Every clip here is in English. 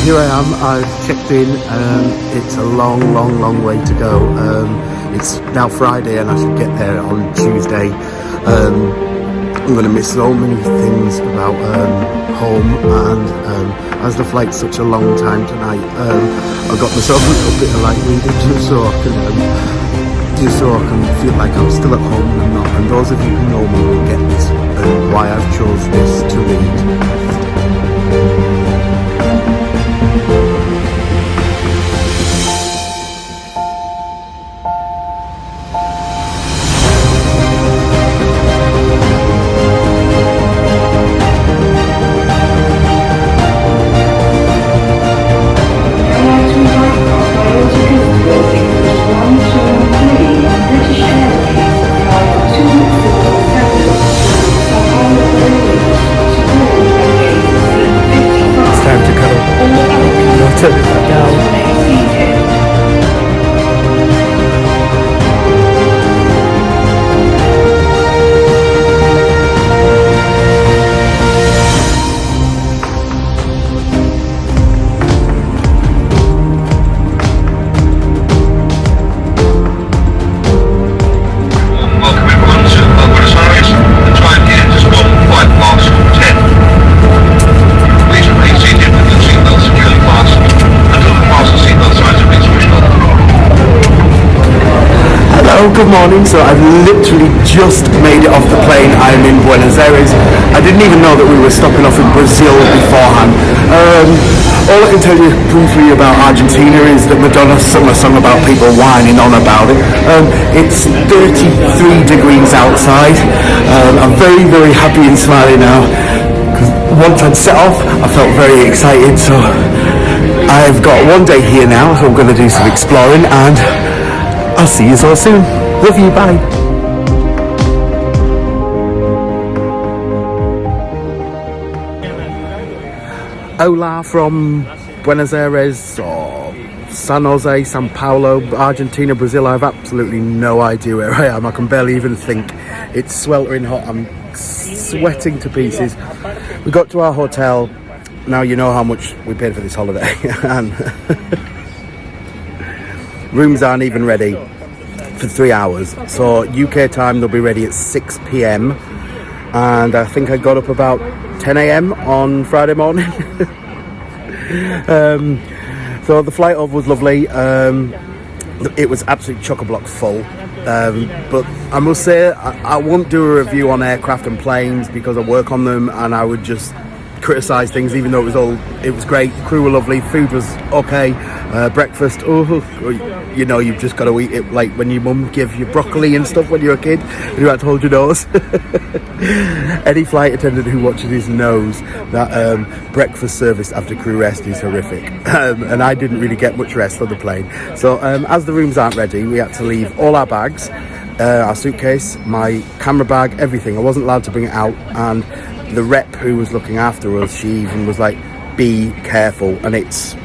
here I am, I've checked in. It's a long way to go. It's now Friday and I should get there on Tuesday. I'm going to miss so many things about home, and as the flight's such a long time tonight, I've got myself a little bit of light reading just so I can feel like I'm still at home and I'm not. And those of you who know me will get this, why I've chose this to read. Good morning. So I've literally just made it off the plane. I'm in Buenos Aires. I didn't even know that we were stopping off in Brazil beforehand. All I can tell you briefly about Argentina is that Madonna sung a song about people whining on about it. It's 33 degrees outside. I'm very happy and smiling now, because once I'd set off I felt very excited. So I've got one day here now, so I'm going to do some exploring, and I'll see you so soon. Love you, bye. Hola from Buenos Aires or San Jose, Sao Paulo, Argentina, Brazil. I have absolutely no idea where I am. I can barely even think. It's sweltering hot. I'm sweating to pieces. We got to our hotel. Now you know how much we paid for this holiday. And rooms aren't even ready for 3 hours. So UK time they'll be ready at 6 p.m. and I think I got up about 10 a.m. on Friday morning. So the flight over was lovely. It was absolutely chock-a-block full. But I must say I won't do a review on aircraft and planes because I work on them, and I would just criticise things even though it was great. The crew were lovely, food was okay, breakfast, you know, you've just got to eat it like when your mum gave you broccoli and stuff when you were a kid and you had to hold your nose. Any flight attendant who watches this knows that breakfast service after crew rest is horrific, and I didn't really get much rest on the plane. So as the rooms aren't ready, we had to leave all our bags, our suitcase, my camera bag, everything. I wasn't allowed to bring it out, and the rep who was looking after us, she even was like, be careful. And it's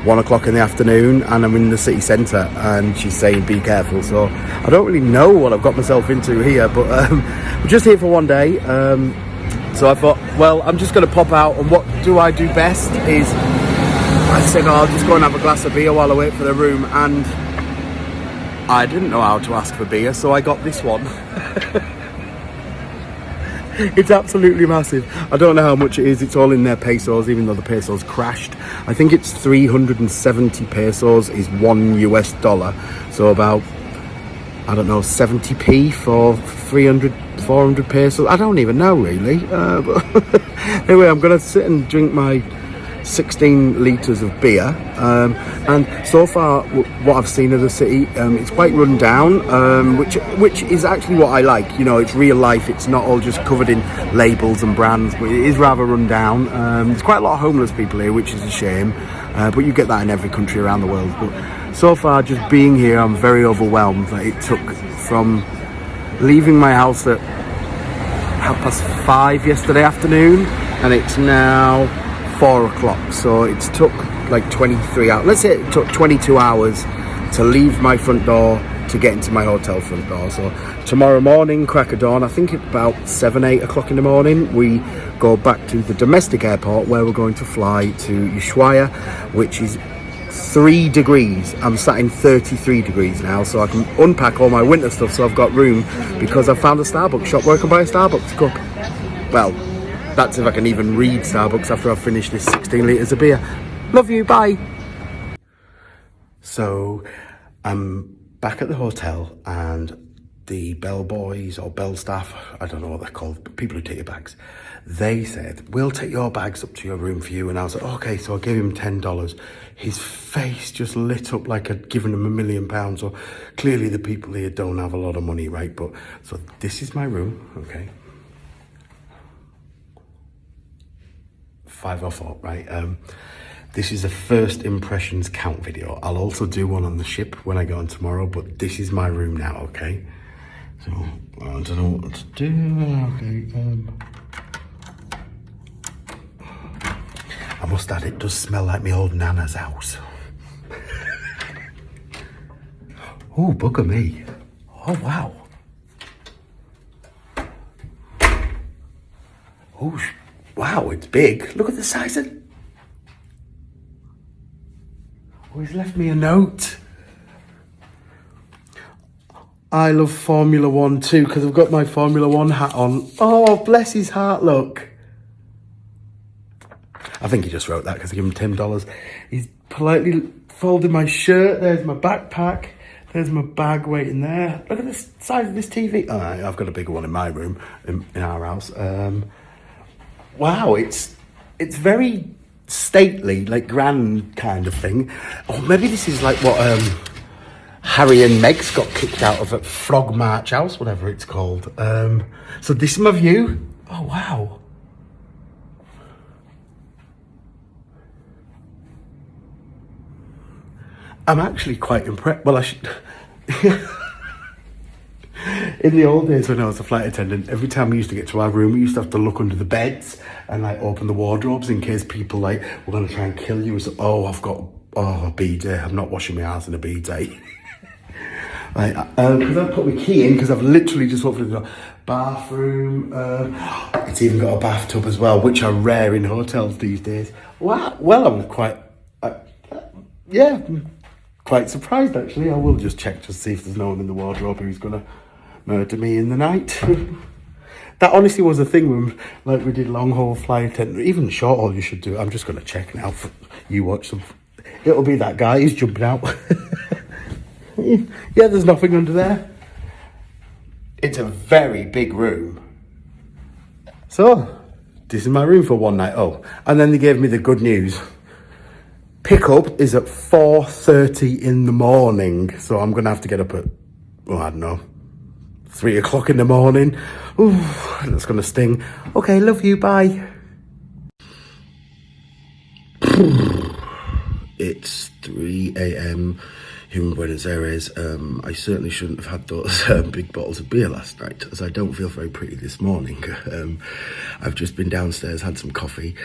1 o'clock in the afternoon and I'm in the city centre and she's saying be careful. So I don't really know what I've got myself into here, but we're just here for one day. So I thought, well, I'm just going to pop out, and what do I do best is I said, I'll just go and have a glass of beer while I wait for the room, and I didn't know how to ask for beer, so I got this one. It's absolutely massive. I don't know how much it is. It's all in their pesos, even though the pesos crashed. I think it's 370 pesos is $1. So about, I don't know, 70p for 400 pesos. I don't even know really. But anyway, I'm going to sit and drink my 16 litres of beer, and so far what I've seen of the city, it's quite run down, which is actually what I like. You know, it's real life. It's not all just covered in labels and brands, but it is rather run down. There's quite a lot of homeless people here, which is a shame, but you get that in every country around the world. But so far, just being here, I'm very overwhelmed. Like, it took from leaving my house at 5:30 yesterday afternoon, and it's now 4 o'clock, so it's took like 23 hours. Let's say it took 22 hours to leave my front door, to get into my hotel front door. So tomorrow morning, crack of dawn, I think it's about 7-8 o'clock in the morning, we go back to the domestic airport where we're going to fly to Ushuaia, which is 3 degrees. I'm sat in 33 degrees now, so I can unpack all my winter stuff, so I've got room, because I found a Starbucks shop where I can buy a Starbucks cup. Well, that's if I can even read Starbucks after I've finished this 16 litres of beer. Love you, bye. So I'm back at the hotel, and the bellboys or bell staff, I don't know what they're called, but people who take your bags, they said, we'll take your bags up to your room for you. And I was like, okay, so I gave him $10. His face just lit up like I'd given him £1 million. So clearly the people here don't have a lot of money, right? But so this is my room, okay. 5 or 4, right? This is a first impressions count video. I'll also do one on the ship when I go on tomorrow, but this is my room now, okay? So I don't know what to do. Okay, I must add, it does smell like my old nana's house. Oh, bugger me. Oh, wow. Oh, wow, it's big. Look at the size of... Oh, he's left me a note. I love Formula One too, because I've got my Formula One hat on. Oh, bless his heart, look. I think he just wrote that because I gave him $10. He's politely folded my shirt. There's my backpack. There's my bag waiting there. Look at the size of this TV. Oh, I've got a bigger one in my room, in our house. Wow, it's very stately, like grand kind of thing. Or maybe this is like what Harry and Meg's got kicked out of at Frog March House, whatever it's called. So this is my view. Oh, wow. I'm actually quite impressed. Well, I should... In the old days when I was a flight attendant, every time we used to get to our room, we used to have to look under the beds and like open the wardrobes in case people like were going to try and kill you. So, oh, I've got a B-day. I'm not washing my ass in a B-day. Like, because I put my key in because I've literally just walked through the bathroom. It's even got a bathtub as well, which are rare in hotels these days. Wow. Well, I'm quite, yeah, quite surprised actually. I will just check to see if there's no one in the wardrobe who's gonna murder me in the night. That honestly was a thing when, like, we did long haul flight attendant, even short haul. You should do. I'm just gonna check now. You watch some. It'll be that guy who's jumping out. Yeah, there's nothing under there. It's a very big room. So, this is my room for one night. Oh, and then they gave me the good news. Pickup is at 4:30 in the morning. So I'm going to have to get up at, well, I don't know, 3 o'clock in the morning. Ooh, that's going to sting. Okay, love you, bye. It's 3 a.m. here in Buenos Aires. I certainly shouldn't have had those big bottles of beer last night, as I don't feel very pretty this morning. I've just been downstairs, had some coffee,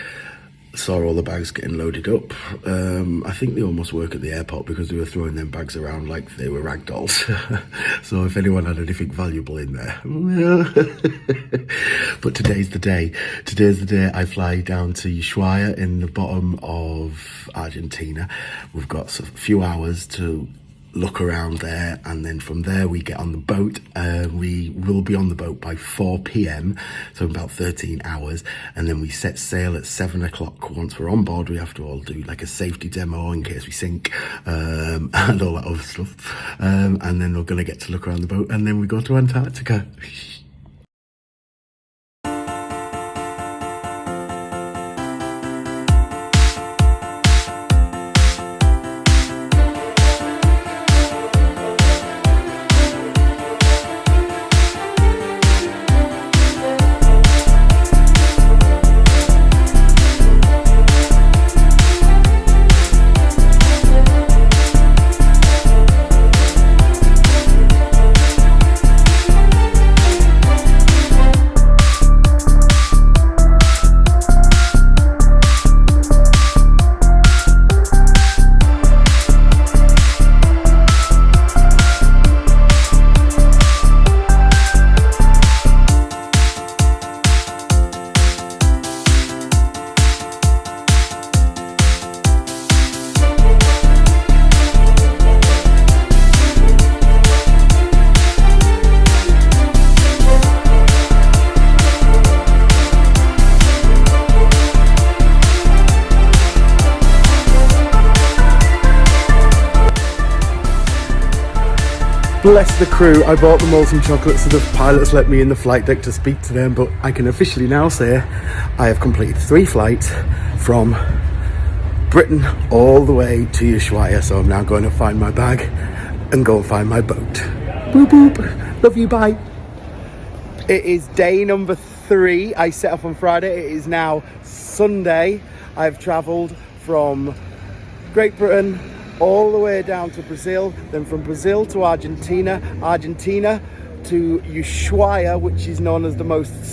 saw all the bags getting loaded up. I think they almost work at the airport because they were throwing them bags around like they were rag dolls. So if anyone had anything valuable in there. But today's the day. Today's the day I fly down to Ushuaia in the bottom of Argentina. We've got a few hours to look around there, and then from there we get on the boat. We will be on the boat by 4 p.m, so about 13 hours, and then we set sail at 7 o'clock. Once we're on board, we have to all do like a safety demo in case we sink, and all that other stuff, and then we're going to get to look around the boat, and then we go to Antarctica. Bless the crew, I bought them all some chocolates so the pilots let me in the flight deck to speak to them, but I can officially now say I have completed 3 flights from Britain all the way to Ushuaia, so I'm now going to find my bag and go and find my boat. Boop boop, love you, bye. It is day number 3. I set off on Friday, it is now Sunday. I've travelled from Great Britain all the way down to Brazil, then from Brazil to Argentina to Ushuaia, which is known as the most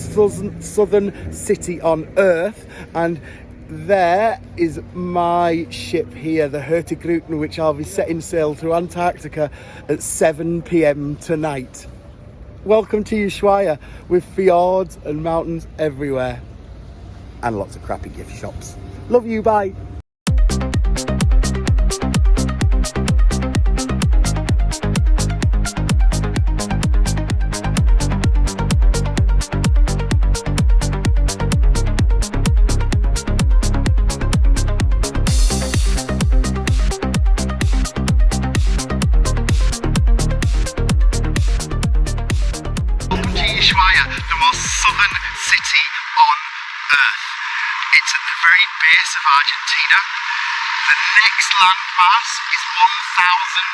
southern city on earth, and there is my ship here, the Hurtigruten, which I'll be setting sail through Antarctica at 7 p.m. tonight. Welcome to Ushuaia, with fjords and mountains everywhere and lots of crappy gift shops. Love you, bye. Ushuaia, the most southern city on earth. It's at the very base of Argentina. The next landmass is 1,000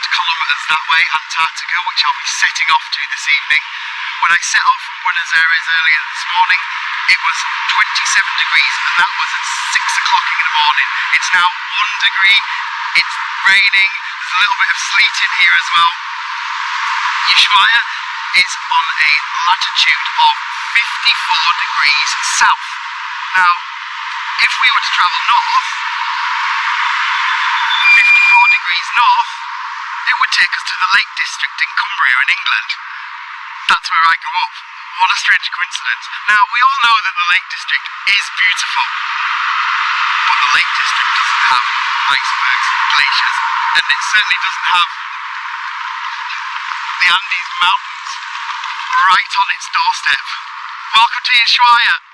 kilometers that way, Antarctica, which I'll be setting off to this evening. When I set off from Buenos Aires earlier this morning, it was 27 degrees, and that was at 6 o'clock in the morning. It's now 1 degree, it's raining, there's a little bit of sleet in here as well. Ushuaia is on a latitude of 54 degrees south. Now, if we were to travel north, 54 degrees north, it would take us to the Lake District in Cumbria in England. That's where I grew up. What a strange coincidence. Now, we all know that the Lake District is beautiful, but the Lake District doesn't have icebergs, glaciers, and it certainly doesn't have the Andes Mountains right on its doorstep. Welcome to Ushuaia.